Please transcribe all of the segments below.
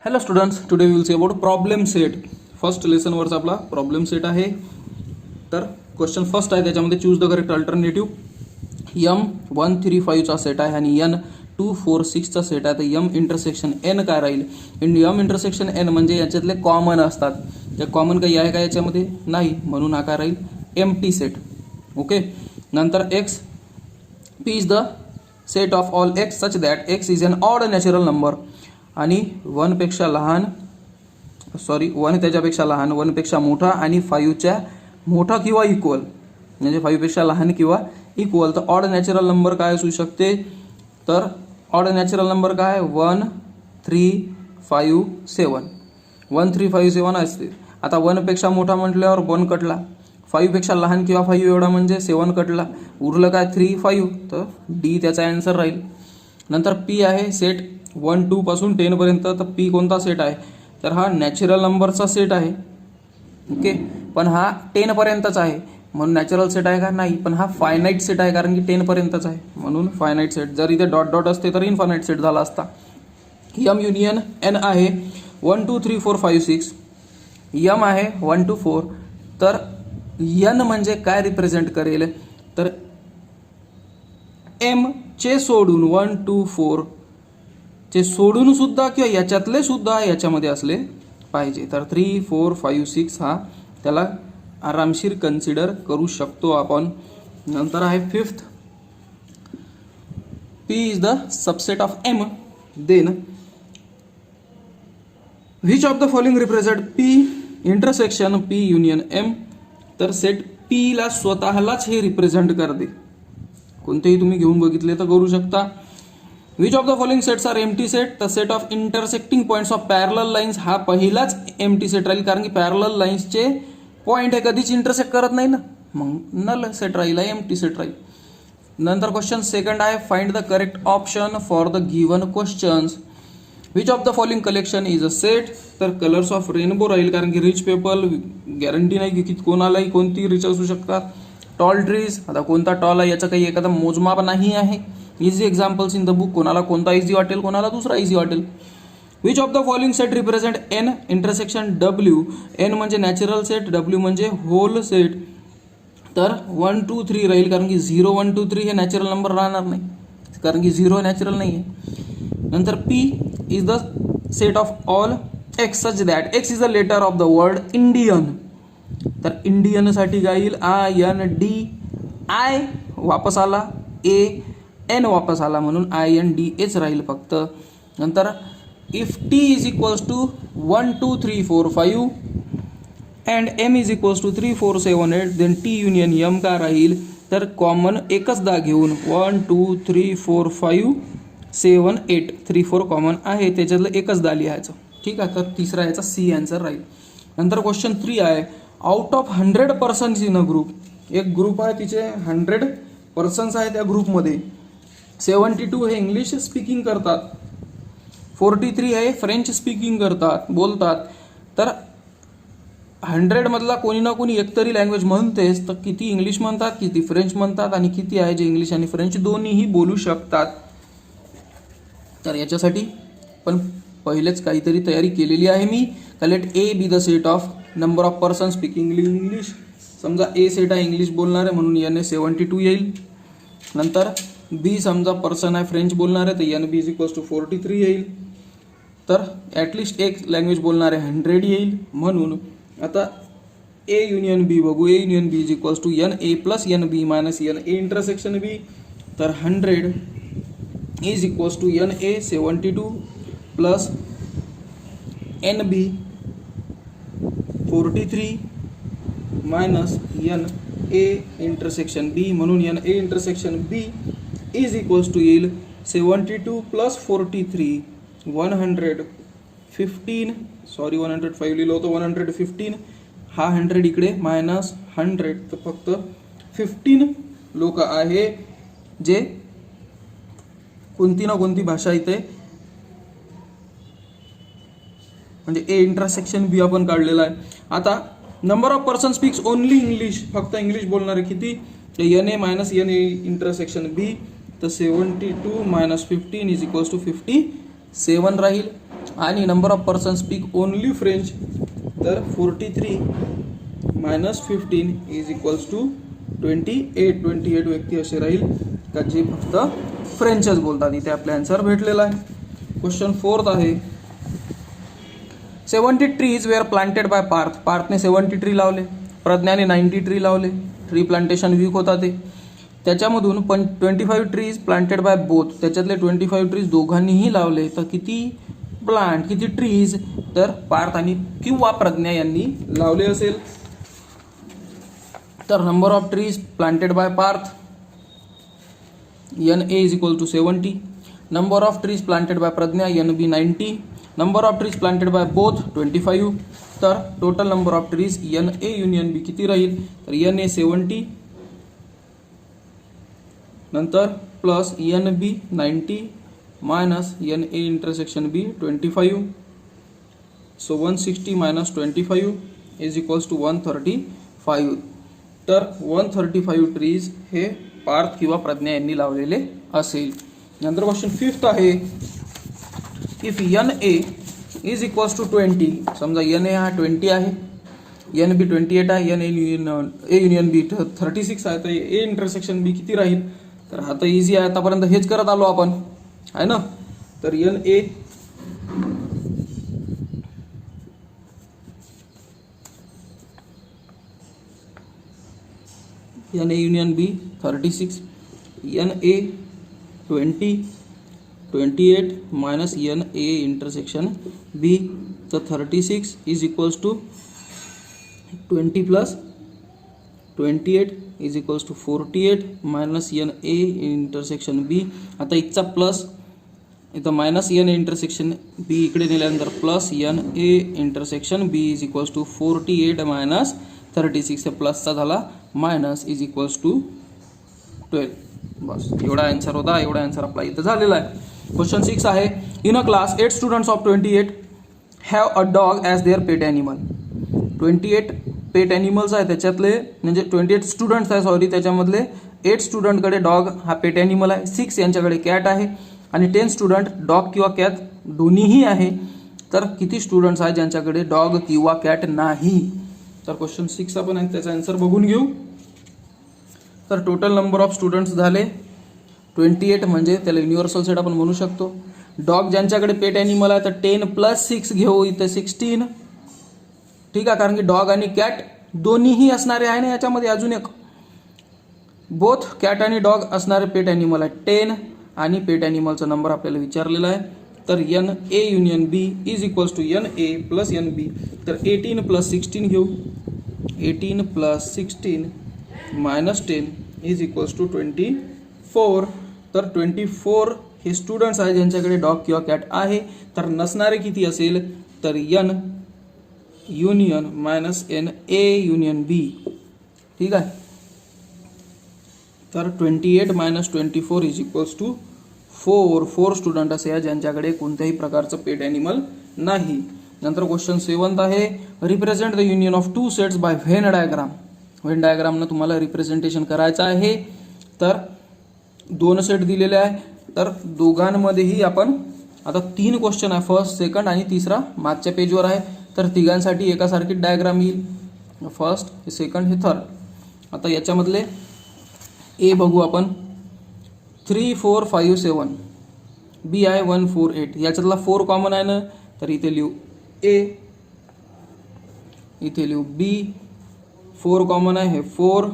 Hello students, today will see about problem set. First लेसनवरचा आपला problem set आहे. तर क्वेश्चन फर्स्ट आहे, त्याच्यामध्ये चूज द करेक्ट अल्टरनेटिव्ह. M135चा सेट आहे आणि N246चा सेट आहे. तर M इंटरसेक्शन N काय राहील? M इंटरसेक्शन N म्हणजे याच्यातले कॉमन असतात. ते कॉमन काही आहे का याच्यामध्ये? नाही, म्हणून हा काय राहील? Empty set. ओके. नंतर X P is the set of all X such that X is an odd natural number. आणि 1 त्याच्यापेक्षा लहान, 1 पेक्षा मोठा आणि 5च्या मोठा किंवा इक्वल, म्हणजे 5 पेक्षा लहान किंवा इक्वल. तर ऑड नॅचरल नंबर काय असू शकते? तर ऑड नॅचरल नंबर काय? 1 3 5 7. 1 3 5 7 असते. आता 1 पेक्षा मोठा म्हटल्यावर 1 कटला, 5 पेक्षा लहान किंवा 5 एवढा म्हणजे 7 कटला, उरलं काय? 3 5. तर डी त्याचा आन्सर राहील. नंतर पी आहे सेट 1 2 पासून 10 पर्यंत. तर पी कोणता सेट आहे? तर हा नॅचरल नंबरचा सेट आहे. ओके, पण हा 10 पर्यंतच आहे म्हणून नॅचरल सेट आहे का? नाही, पण हा फायनाईट सेट आहे कारण की 10 पर्यंतच आहे म्हणून फायनाईट सेट. जर इथे डॉट डॉट असते तर इनफायनाईट सेट झाला असता. M युनियन N आहे 1 2 3 4 5 6. M आहे 1 2 4. तर N म्हणजे काय रिप्रेझेंट करेल? तर M चे सोडून 1 2 4 चे सोडून सुद्धा किंवा याच्यातले सुद्धा याच्यामध्ये असले पाहिजे. तर 3 4 5 6 हा त्याला आरामशीर कन्सिडर करू शकतो आपण. नंतर आहे fifth, P is the subset of M. Then which of the following represent P intersection P union M. तर सेट P ला स्वतःलाच हे रिप्रेझेंट करते. कोणतेही तुम्ही घेऊन बघितले तर करू शकता. Which of the following sets are empty set? The set of intersecting points of parallel lines. हा पहिलाच एम्प्टी सेट राहील कारण की पॅरलल लाईन्सचे पॉइंट हे कधीच इंटरसेक्ट करत नाही ना, मग नल सेट राहील, एम्प्टी सेट राहील. नंतर क्वेश्चन सेकंड आहे, find the correct option for the given questions. Which of the following collection is a set? तर कलर्स ऑफ रेनबो राहील कारण की रिच पीपल गॅरंटी नाही की कोणालाही कोणती रिच असू शकतात. टॉल ट्रीज, आता कोणता टॉल आहे याचं काही एखादा मोजमाप नाही आहे. Easy examples in the book, कोणाला कोणता इझी वाटेल, कोणाला दुसरा इझी वाटेल. Which of the following set represent N intersection W. N म्हणजे नॅचरल सेट, W म्हणजे होल सेट. तर 1 2 3 राहील कारण की 0 1 2 3 हे नॅचरल नंबर राहणार नाही कारण की 0 नॅचरल नाही आहे. नंतर P is the set of all X such that X is the letter of the word Indian. तर इंडियन साठी काय येईल? IND, I वापस आला, AN वापस आला म्हणून INDH राहील फक्त. नंतर if T is equals to 1 2 3 4 5 and M is equals to 3 4 7 8 then T union M काय राहील? तर कॉमन एकच दा घेऊन 1 2 3 4 5 7 8 3 4 कॉमन आहे, त्याच्यातलं एकच दा लिहायचं. ठीक आहे, तर तिसरा याचा C आन्सर राहील. नंतर क्वेश्चन 3 आहे, out of 100 persons in a group. एक ग्रुप आहे, तिचे 100 पर्सन्स आहे. त्या ग्रुपमध्ये 72 हे इंग्लिश स्पीकिंग करतात, 43 हे फ्रेंच स्पीकिंग करतात बोलतात. तर 100 मधला कोणी ना कोणी एकतरी लँग्वेज म्हणतेस, तर किती इंग्लिश म्हणतात, किती फ्रेंच म्हणतात आणि किती आहे जे इंग्लिश आणि फ्रेंच दोन्हीही बोलू शकतात. तर याच्यासाठी पण पहिलेच काहीतरी तयारी केलेली आहे मी. Let A B the set of number of person speaking English. समजा A सेट आहे इंग्लिश बोलणारे म्हणून N 72 येईल. नंतर B समजा पर्सन आहे फ्रेंच बोलणारे तर NB इज इक्वल्स टू 43 येईल. तर ॲटलिस्ट एक लँग्वेज बोलणारे 100 येईल. म्हणून आता A युनियन B बघू. A union B is equals to NA plus NB minus NA intersection B. तर 100 is equals to NA 72 plus NB 43 minus NA intersection B. म्हणून NA intersection B is equals to येईल 72 plus 43 115. Sorry 105 लिहिलं होतं, 115. हा 100 इकडे minus 100, तर फक्त 15 लोक आहे जे कोणती ना कोणती भाषा इथे म्हणजे A इंटरसेक्शन B आपण काढलेला आहे. आता number of person speaks only English, फक्त इंग्लिश बोलणारे किती? NA minus NA intersection B. तर 72 मायनस 15 इज इक्वल्स टू 57 राहील. आणि number of person speak only French, तर 43 मायनस 15 इज इक्वल्स टू 28 व्यक्ती असे राहील का जे फक्त फ्रेंचच बोलतात. इथे आपला आन्सर भेटलेला आहे. क्वेश्चन 4 आहे, 70 trees were planted by Parth. पार्थने 70 ट्री लावले, प्रज्ञाने 90 ट्री लावले. ट्री प्लांटेशन वीक होता ते. त्याच्यामधून 25 ट्रीज प्लांटेड बाय बोथ, त्याच्यातले 25 ट्रीज दोघांनीही लावले. तर किती किती ट्रीज तर पार्थ आणि किंवा प्रज्ञा यांनी लावले असेल. तर number of trees planted by Parth NA is equal to 70. Number of trees planted by Pragya NB 90. Number of trees planted by both 25. तर total number of trees NA union B किती राहील, तर NA 70 नंतर plus NB 90 minus NA intersection B 25. So 160 minus 25 is equals to 135. तर 135 trees हे पार्थ किंवा प्रज्ञा यांनी लावलेले असेल. नंतर क्वेश्चन 5 आहे, if NA is equals to 20. समजा NA हा 20 आहे, NB 28 आहे, A युनियन B 36 आहे, तर A इंटरसेक्शन B किती राहील. तर हा तर इझी आहे, आतापर्यंत हेच करत आलो आपण आहे ना. तर NA union B 36, NA 20 28 minus NA intersection B, तर 36 is equals to 20 plus 28 is equals to 48 minus NA intersection B. आता इथचा प्लस इथं मायनस NA इंटरसेक्शन B इकडे नेल्यानंतर plus NA intersection B is equals to 48 minus 36. प्लसचा झाला minus is equals to 12. बस एवढा आन्सर होता. एवढा आन्सर आपला इथं झालेला आहे. क्वेश्चन 6 आहे, in a class 8 students of 28 have a dog as there pet animal. 28 pet animals आहे, त्याच्यातले म्हणजे 28 स्टुडंट्स आहे सॉरी, त्याच्यामधले 8 स्टुडंटकडे डॉग हा पेट ॲनिमल आहे, 6 यांच्याकडे कॅट आहे आणि 10 स्टुडंट डॉग किंवा कॅट दोन्हीही आहे. तर किती स्टुडंट्स आहेत ज्यांच्याकडे डॉग किंवा कॅट नाही. तर क्वेश्चन 6 आपण आहे त्याचा आन्सर बघून घेऊ. तर टोटल नंबर ऑफ स्टुडंट्स झाले 28, म्हणजे त्याला युनिव्हर्सल सेट आपण म्हणू शकतो. डॉग ज्यांच्याकडे पेट ॲनिमल आहे तर 10 प्लस 6 घेऊ, इथे 16. ठीक आहे, कारण की डॉग आणि कॅट दोन्हीही असणारे आहे ना याच्यामध्ये. अजून एक बोथ कॅट आणि डॉग असणारे पेट ॲनिमल आहे 10, आणि पेट ॲनिमलचा नंबर आपल्याला विचारलेला आहे. तर NA union B is equals to NA plus NB. तर 18 प्लस 16 घेऊ, 18 plus 16 minus 10 is equals to 24. तर 24 हे स्टुडंट्स आहे ज्यांच्याकडे डॉग किंवा कॅट आहे. तर नसणारे किती असेल, तर N union minus NA union B. ठीक आहे, तर 28 minus 24 is equals to 4 student असे आहे ज्यांच्याकडे कोणत्याही प्रकारचं पेट ॲनिमल नाही. नंतर क्वेश्चन 7 आहे, represent the union of 2 sets by Venn diagram. Venn डायग्रामनं तुम्हाला रिप्रेझेंटेशन करायचं आहे. तर 2 सेट दिलेले आहे, तर दोघांमध्येही आपण आता 3 क्वेश्चन आहे, फर्स्ट सेकंड आणि तिसरा मागच्या पेजवर आहे. तर तिघांसाठी एकासारखी डायग्राम येईल, फर्स्ट सेकंड हे थर्ड. आता याच्यामधले ए बघू आपण, 3 4 5 7, बी आहे 1 4 8. याच्यातला 4 कॉमन आहे ना, तर इथे लिहू ए, इथे लिहू बी. 4 कॉमन आहे, हे 4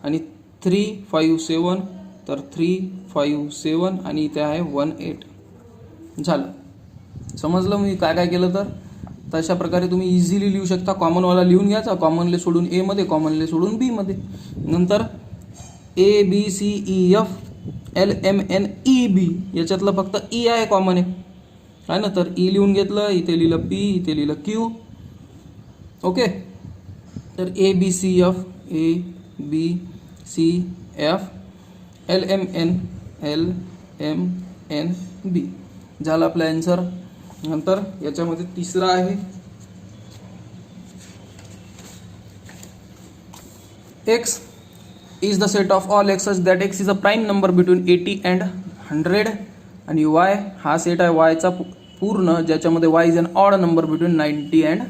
आणि 3 5 7, तर 3 5 7 आणि इथे आहे 1 8. झालं, समजलं मी काय काय केलं. तर तशा प्रकारे तुम्ही इझिली लिहू शकता. कॉमनवाला लिहून घ्यायचा, कॉमनले सोडून ए मध्ये, कॉमनले सोडून बी मध्ये. नंतर ABCEF LMNEB याच्यातलं फक्त ई आहे कॉमन आहे ना, तर ई लिहून घेतलं, इथे लिहिलं पी, इथे लिहिलं क्यू. ओके, तर ABCF LMNB झालं आपला आन्सर. नंतर याच्यामध्ये तिसरा आहे, X is the set of all x such that x is a prime number between 80 and 100. आणि y हा सेट आहे, y चा पूर्ण ज्याच्यामध्ये y is an odd number between 90 and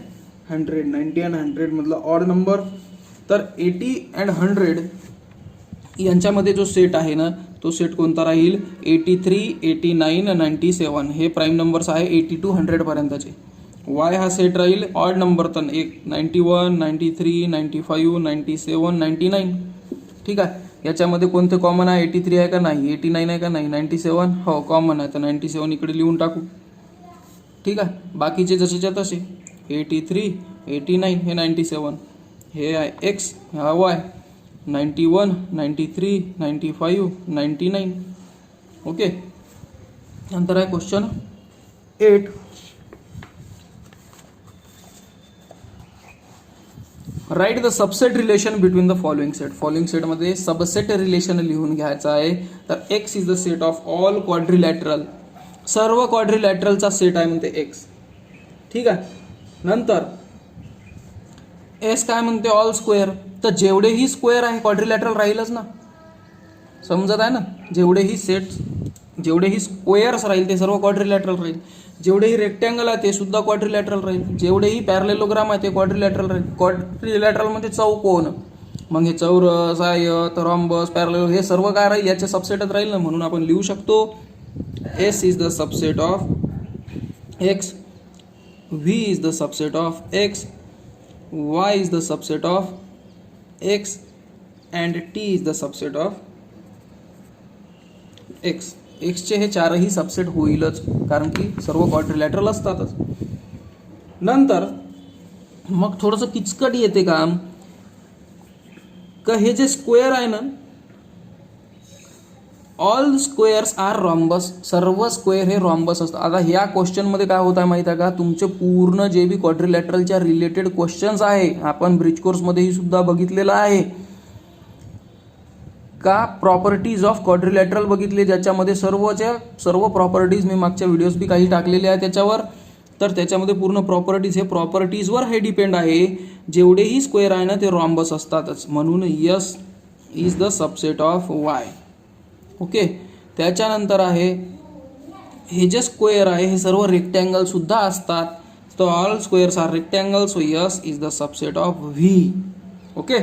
100. 90 and 100 मधला ऑड नंबर. तर 80 अँड 100 यांच्यामध्ये जो सेट आहे ना तो सेट कोणता राहील? 83, 89, 97 हे प्राईम नंबर्स आहे 80 to 100 पर्यंतचे. y हा सेट राहील ऑड नंबर तर एक 91, 93, 95, 97, 99. ठीक आहे. याच्यामध्ये कोणते कॉमन आहे? 83 आहे का नाही? 89 आहे का नाही? 97 हो कॉमन आहे तर 97 इकडे लिहून टाकू. ठीक आहे. बाकीचे जसेच्या तसे 83, 89 हे 97 हे आहे x हा y 91, 93, 95, 99. ओके. नंतर आहे question 8. Write the subset relation between the following set. Following सेटमध्ये सबसेट रिलेशन लिहून घ्यायचं आहे. तर x is the set of all quadrilateral. सर्व क्वाड्रिलॅटरलचा सेट आहे म्हणते एक्स. ठीक आहे. नंतर एस काय म्हणते? All square. तर जेवढेही स्क्वेअर आहे क्वाड्रिलॅटरल राहीलच ना. समजत आहे ना? जेवढेही स्क्वेअर्स राहील ते सर्व क्वाड्रिलॅटरल राहील. जेवढेही रेक्टँगल आहे ते सुद्धा क्वाड्रिलॅटरल राहील. जेवढेही पॅरलेलोग्राम आहे ते क्वाड्रिलॅटरल राहील. क्वाड्रिलॅटरल म्हणजे चौकोन. मग हे चौरस, आयत, रॉम्बस, पॅरलेलो हे सर्व काय राहील? याचे सबसेटच राहील ना. म्हणून आपण लिहू शकतो S is the subset of X, V is the subset of X, Y is the subset of X and T is the subset of X. एक्सचे हे चारही सबसेट होईलच कारण की सर्व क्वाड्रिलॅटरल असतातच. नंतर मग थोडंसं किचकट येते काम का हे जे स्क्वेअर आहे ना ऑल स्क्वेअर्स आर रॉम्बस. सर्व स्क्वेअर हे रॉम्बस असतात. आता ह्या क्वेश्चनमध्ये काय होत आहे माहिती आहे का? तुमचे पूर्ण जे बी क्वाड्रिलॅटरलच्या रिलेटेड क्वेश्चन्स आहे आपण ब्रिज कोर्समध्येही सुद्धा बघितलेलं आहे का प्रॉपर्टीज ऑफ क्वाड्रिलॅटरल बघितले ज्याच्यामध्ये सर्व प्रॉपर्टीज मी मागच्या व्हिडिओज बी काही टाकलेले आहे त्याच्यावर. तर त्याच्यामध्ये पूर्ण प्रॉपर्टीज हे प्रॉपर्टीजवर हे डिपेंड आहे. जेवढेही स्क्वेअर आहे ना ते रॉम्बस असतातच. म्हणून yes is the subset of Y. Okay. त्याच्यानंतर आहे हे जे स्क्वेअर आहे हे सर्व रेक्टँगल सुद्धा असतात. तर all squares are rectangle. So S is the subset of V. Okay.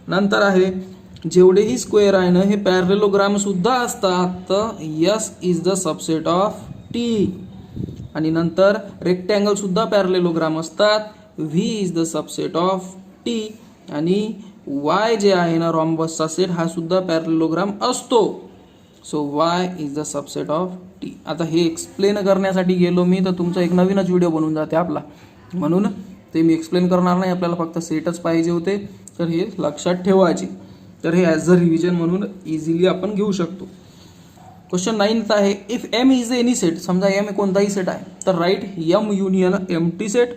नंतर आहे जेवढेही स्क्वेअर आहे ना हे पॅरलेलोग्राम सुद्धा असतात. तर yes is the subset of T. आणि नंतर रेक्टँगल सुद्धा पॅरलेलोग्राम असतात. V is the subset of T. आणि वाय जे आहे ना रॉम्बसचा सेट हा सुद्धा पॅरलेलोग्राम असतो. So Y is the subset of T. आता हे एक्सप्लेन करण्यासाठी गेलो मी तर तुमचा एक नवीनच व्हिडिओ बनून जाते आपला. म्हणून ते मी एक्सप्लेन करणार नाही. आपल्याला फक्त सेटच पाहिजे होते. तर हे लक्षात ठेवायचे. तर हे ॲज अ रिव्हिजन म्हणून इझिली आपण घेऊ शकतो. क्वेश्चन 9 आहे if M is any set. समजा एम कोणताही सेट आहे तर write M union empty set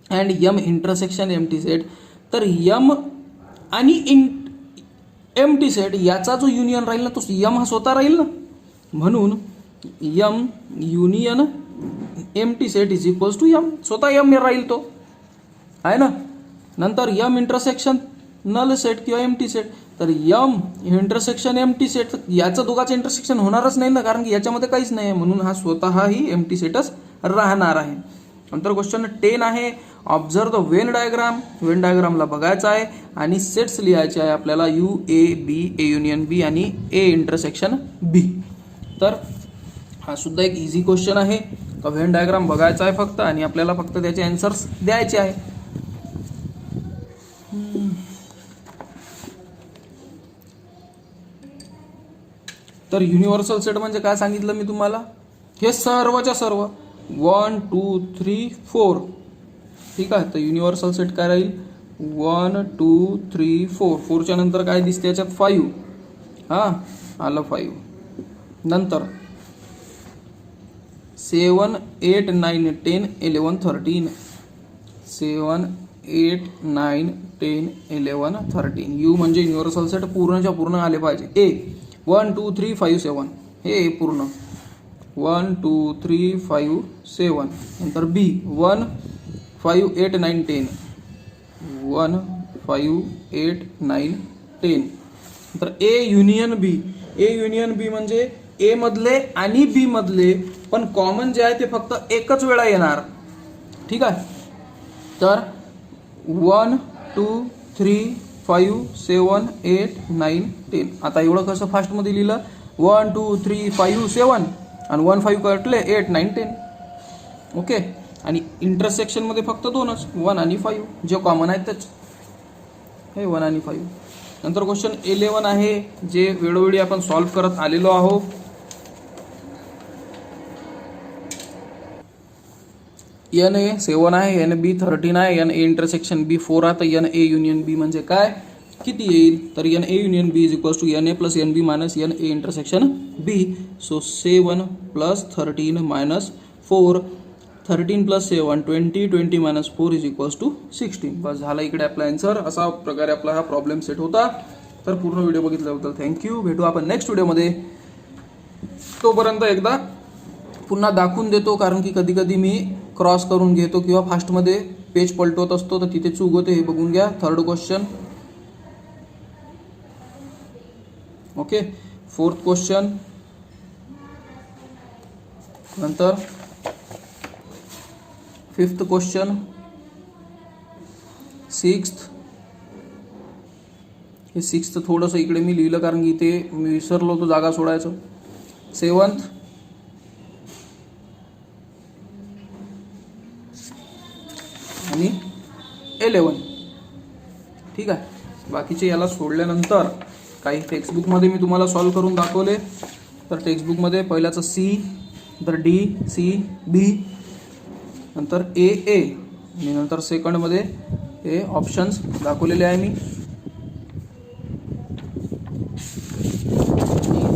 and M intersection empty set. तर एम आणि एम्प्टी सेट याचा जो युनियन राहील ना तो एम हा स्वतः राहील ना. म्हणून M union empty set is equals to M. स्वतः एम राहील तो आहे ना. नंतर एम इंटरसेक्शन नल सेट किंवा एम्प्टी सेट. तर एम इंटरसेक्शन एम्प्टी सेट याचं दोघांचं इंटरसेक्शन होणारच नाही ना कारण की याच्यामध्ये काहीच नाही आहे. म्हणून हा स्वतःही एम्प्टी सेटच राहणार आहे. नंतर क्वेश्चन 10 आहे observe the Venn diagram. Venn डायग्रामला बघायचा आहे आणि सेट्स लिहायचे आहे आपल्याला U A B, A union बी आणि ए इंटरसेक्शन बी. तर हा सुद्धा एक इझी क्वेश्चन आहे. वेन डायग्राम बघायचा आहे फक्त आणि आपल्याला फक्त त्याचे आन्सर्स द्यायचे आहे. तर युनिव्हर्सल सेट म्हणजे काय सांगितलं मी तुम्हाला? हे सर्वच्या सर्व 1 2 3 4. ठीक आहे. तर युनिव्हर्सल सेट काय राहील? 1 2 3 4. 4च्या नंतर काय दिसते याच्यात? 5. हां आलं 5. नंतर 7 8 9 10 11 13. 7 8 9 10 11 13. यू म्हणजे युनिव्हर्सल सेट पूर्णच्या पूर्ण आले पाहिजे. ए 1 2 3 5 7 हे पूर्ण 1 2 3 5 7. नंतर बी 1 5 8 9 10. 1 5 8 9 10. नंतर ए युनियन बी. ए युनियन बी म्हणजे ए मधले आणि बी मधले, पण कॉमन जे आहे ते फक्त एकच वेळा येणार. ठीक आहे. तर 1 2 3 5 7 8 9 10. आता एवढं कसं फास्टमध्ये लिहिलं, 1 2 3 5 7 आणि 1 5 कटले 8 9 10. ओके. आणि इंटरसेक्शनमध्ये फक्त दोनच, 1 आणि 5 जे कॉमन आहेत तेच, हे 1 आणि 5. नंतर क्वेश्चन 11 आहे, जे वेळोवेळी आपण सॉल्व्ह करत आलेलो आहोत. एन ए 7 आहे, एन बी 13 आहे, एन ए इंटरसेक्शन बी 4 आहे. तर एन ए युनियन बी म्हणजे काय, किती येईल, तर n A union B is equals to n A plus n B minus n A intersection B. So 7 plus 13 minus 4, 13 plus 7 20, 20 minus 4 is equals to 16. बस झाला इकडे आपला आन्सर. असा प्रकारे आपला हा प्रॉब्लेम सेट होता. तर पूर्ण व्हिडिओ बघितल्याबद्दल थँक्यू. भेटू आपण नेक्स्ट व्हिडिओमध्ये. तोपर्यंत एकदा पुन्हा दाखवून देतो, कारण की कधी कधी मी क्रॉस करून घेतो किंवा फास्टमध्ये पेज पलटवत असतो, तर तिथे चूक होते. हे बघून घ्या. Third question. Okay. Fourth question. नंतर फिफ्थ क्वेश्चन. सिक्स्थ. हे सिक्स्थ थोडंसं इकडे मी लिहिलं कारण की इथे मी विसरलो होतो जागा सोडायचं. सेवन्थ. आणि 11. ठीक आहे. बाकीचे याला सोडल्यानंतर काही टेक्स्टबुकमध्ये मी तुम्हाला सॉल्व्ह करून दाखवले. तर टेक्स्टबुकमध्ये पहिल्याचं सी, नंतर डी, सी, बी, नंतर ए, ए, आणि नंतर सेकंडमध्ये हे ऑप्शन्स दाखवलेले आहे मी.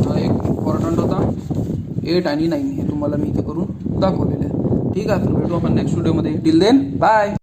हा एक इम्पॉर्टंट होता, 8 आणि 9 हे तुम्हाला मी इथे करून दाखवलेले आहे. ठीक आहे. तर भेटू आपण नेक्स्ट व्हिडिओमध्ये. Till then bye.